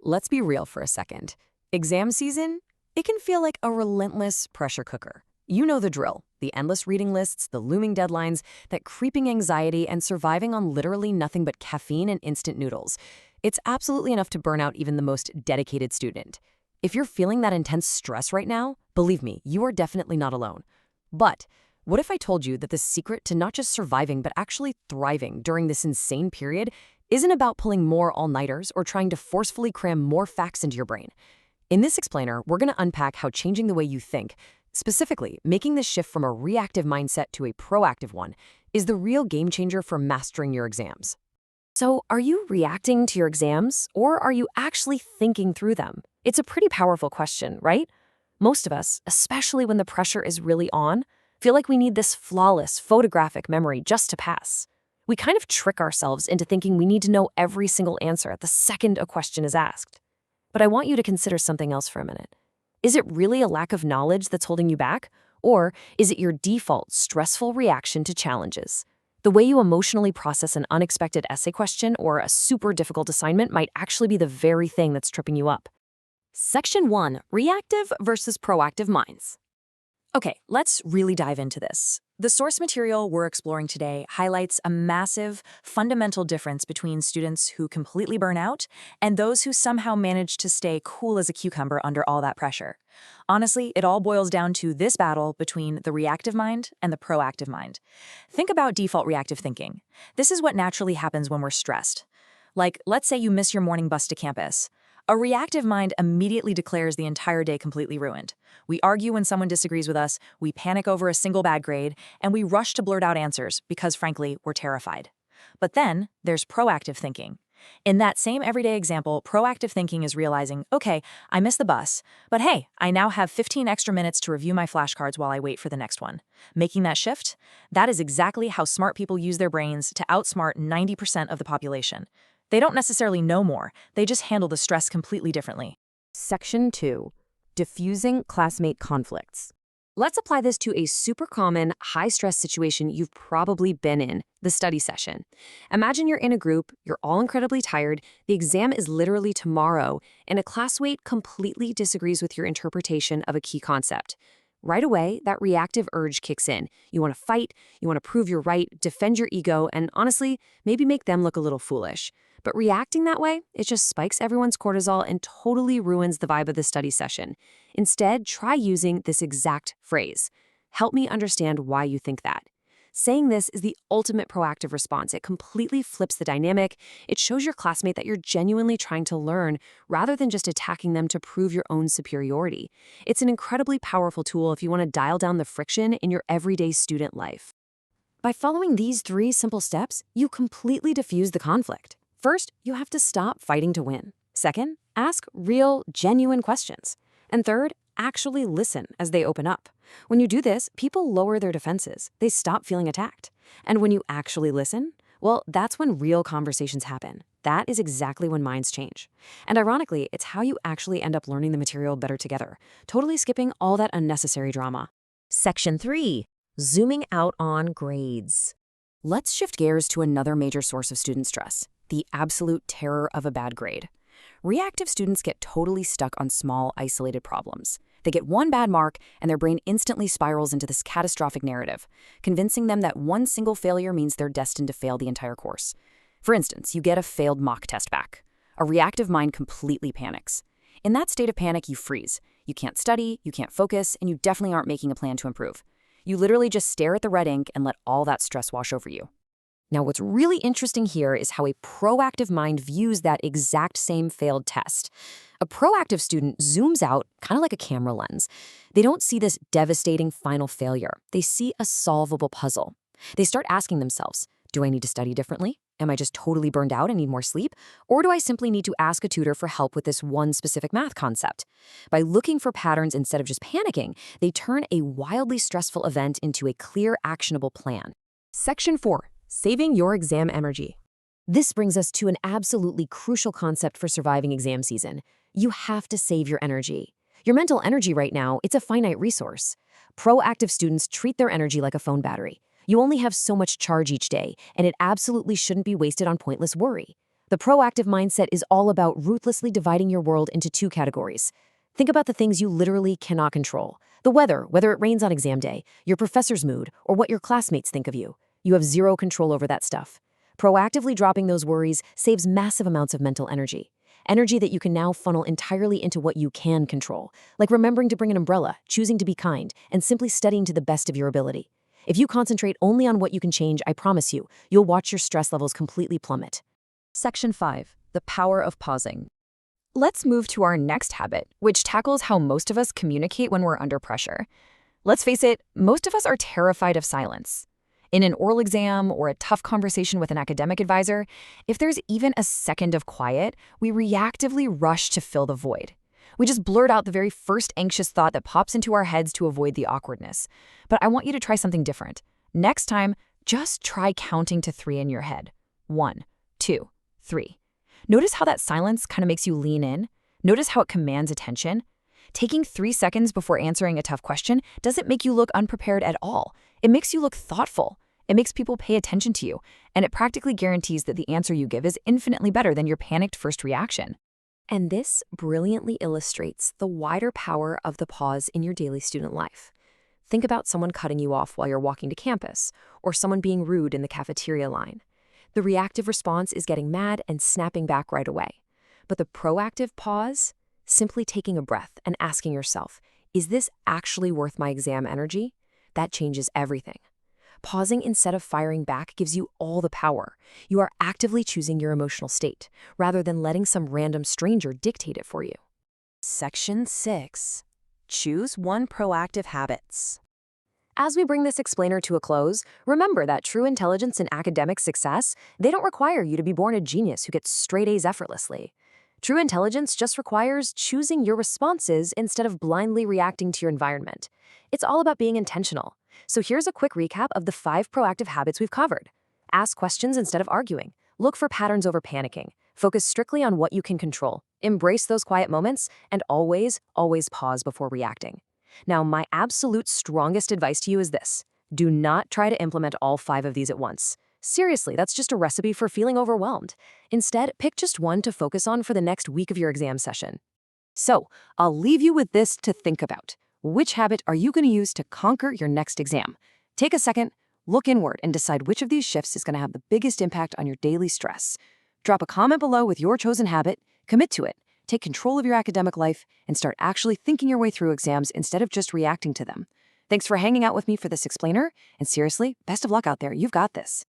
Let's be real for a second. Exam season? It can feel like a relentless pressure cooker. You know the drill. The endless reading lists, the looming deadlines, that creeping anxiety, and surviving on literally nothing but caffeine and instant noodles. It's absolutely enough to burn out even the most dedicated student. If you're feeling that intense stress right now, believe me, you are definitely not alone. But what if I told you that the secret to not just surviving but actually thriving during this insane period isn't about pulling more all-nighters or trying to forcefully cram more facts into your brain? In this explainer, we're going to unpack how changing the way you think, specifically making the shift from a reactive mindset to a proactive one, is the real game changer for mastering your exams. So, are you reacting to your exams, or are you actually thinking through them? It's a pretty powerful question, right? Most of us, especially when the pressure is really on, feel like we need this flawless, photographic memory just to pass. We kind of trick ourselves into thinking we need to know every single answer at the second a question is asked. But I want you to consider something else for a minute. Is it really a lack of knowledge that's holding you back? Or is it your default stressful reaction to challenges? The way you emotionally process an unexpected essay question or a super difficult assignment might actually be the very thing that's tripping you up. Section 1. Reactive versus proactive minds. Okay, let's really dive into this. The source material we're exploring today highlights a massive, fundamental difference between students who completely burn out and those who somehow manage to stay cool as a cucumber under all that pressure. Honestly, it all boils down to this battle between the reactive mind and the proactive mind. Think about default reactive thinking. This is what naturally happens when we're stressed. Like, let's say you miss your morning bus to campus. A reactive mind immediately declares the entire day completely ruined. We argue when someone disagrees with us, we panic over a single bad grade, and we rush to blurt out answers because, frankly, we're terrified. But then there's proactive thinking. In that same everyday example, proactive thinking is realizing, okay, I missed the bus, but hey, I now have 15 extra minutes to review my flashcards while I wait for the next one. Making that shift? That is exactly how smart people use their brains to outsmart 90% of the population. They don't necessarily know more, they just handle the stress completely differently. Section 2. Diffusing classmate conflicts. Let's apply this to a super common, high-stress situation you've probably been in, the study session. Imagine you're in a group, you're all incredibly tired, the exam is literally tomorrow, and a classmate completely disagrees with your interpretation of a key concept. Right away, that reactive urge kicks in. You want to fight, you want to prove you're right, defend your ego, and honestly, maybe make them look a little foolish. But reacting that way, it just spikes everyone's cortisol and totally ruins the vibe of the study session. Instead, try using this exact phrase. Help me understand why you think that. Saying this is the ultimate proactive response. It completely flips the dynamic. It shows your classmate that you're genuinely trying to learn rather than just attacking them to prove your own superiority. It's an incredibly powerful tool if you want to dial down the friction in your everyday student life. By following these 3 simple steps, you completely diffuse the conflict. First, you have to stop fighting to win. Second, ask real, genuine questions. And third, actually listen as they open up. When you do this, people lower their defenses. They stop feeling attacked. And when you actually listen, well, that's when real conversations happen. That is exactly when minds change. And ironically, it's how you actually end up learning the material better together, totally skipping all that unnecessary drama. Section 3. Zooming out on grades. Let's shift gears to another major source of student stress: the absolute terror of a bad grade. Reactive students get totally stuck on small, isolated problems. They get one bad mark, and their brain instantly spirals into this catastrophic narrative, convincing them that one single failure means they're destined to fail the entire course. For instance, you get a failed mock test back. A reactive mind completely panics. In that state of panic, you freeze. You can't study, you can't focus, and you definitely aren't making a plan to improve. You literally just stare at the red ink and let all that stress wash over you. Now, what's really interesting here is how a proactive mind views that exact same failed test. A proactive student zooms out, kind of like a camera lens. They don't see this devastating final failure. They see a solvable puzzle. They start asking themselves, do I need to study differently? Am I just totally burned out and need more sleep? Or do I simply need to ask a tutor for help with this one specific math concept? By looking for patterns instead of just panicking, they turn a wildly stressful event into a clear, actionable plan. Section 4. Saving your exam energy. This brings us to an absolutely crucial concept for surviving exam season. You have to save your energy. Your mental energy right now, it's a finite resource. Proactive students treat their energy like a phone battery. You only have so much charge each day, and it absolutely shouldn't be wasted on pointless worry. The proactive mindset is all about ruthlessly dividing your world into two categories. Think about the things you literally cannot control. The weather, whether it rains on exam day, your professor's mood, or what your classmates think of you. You have zero control over that stuff. Proactively dropping those worries saves massive amounts of mental energy. Energy that you can now funnel entirely into what you can control, like remembering to bring an umbrella, choosing to be kind, and simply studying to the best of your ability. If you concentrate only on what you can change, I promise you, you'll watch your stress levels completely plummet. Section 5. The power of pausing. Let's move to our next habit, which tackles how most of us communicate when we're under pressure. Let's face it, most of us are terrified of silence. In an oral exam or a tough conversation with an academic advisor, if there's even a second of quiet, we reactively rush to fill the void. We just blurt out the very first anxious thought that pops into our heads to avoid the awkwardness. But I want you to try something different. Next time, just try counting to 3 in your head. 1, 2, 3. Notice how that silence kind of makes you lean in. Notice how it commands attention. Taking 3 seconds before answering a tough question doesn't make you look unprepared at all. It makes you look thoughtful. It makes people pay attention to you, and it practically guarantees that the answer you give is infinitely better than your panicked first reaction. And this brilliantly illustrates the wider power of the pause in your daily student life. Think about someone cutting you off while you're walking to campus, or someone being rude in the cafeteria line. The reactive response is getting mad and snapping back right away. But the proactive pause, simply taking a breath and asking yourself, is this actually worth my exam energy? That changes everything. Pausing instead of firing back gives you all the power. You are actively choosing your emotional state, rather than letting some random stranger dictate it for you. Section 6. Choose one proactive habits. As we bring this explainer to a close, remember that true intelligence and academic success, they don't require you to be born a genius who gets straight A's effortlessly. True intelligence just requires choosing your responses instead of blindly reacting to your environment. It's all about being intentional. So here's a quick recap of the 5 proactive habits we've covered. Ask questions instead of arguing. Look for patterns over panicking. Focus strictly on what you can control. Embrace those quiet moments, and always pause before reacting. Now, my absolute strongest advice to you is this. Do not try to implement all 5 of these at once. Seriously, that's just a recipe for feeling overwhelmed. Instead, pick just one to focus on for the next week of your exam session. So, I'll leave you with this to think about. Which habit are you going to use to conquer your next exam? Take a second, look inward, and decide which of these shifts is going to have the biggest impact on your daily stress. Drop a comment below with your chosen habit, commit to it, take control of your academic life, and start actually thinking your way through exams instead of just reacting to them. Thanks for hanging out with me for this explainer, and seriously, best of luck out there, you've got this.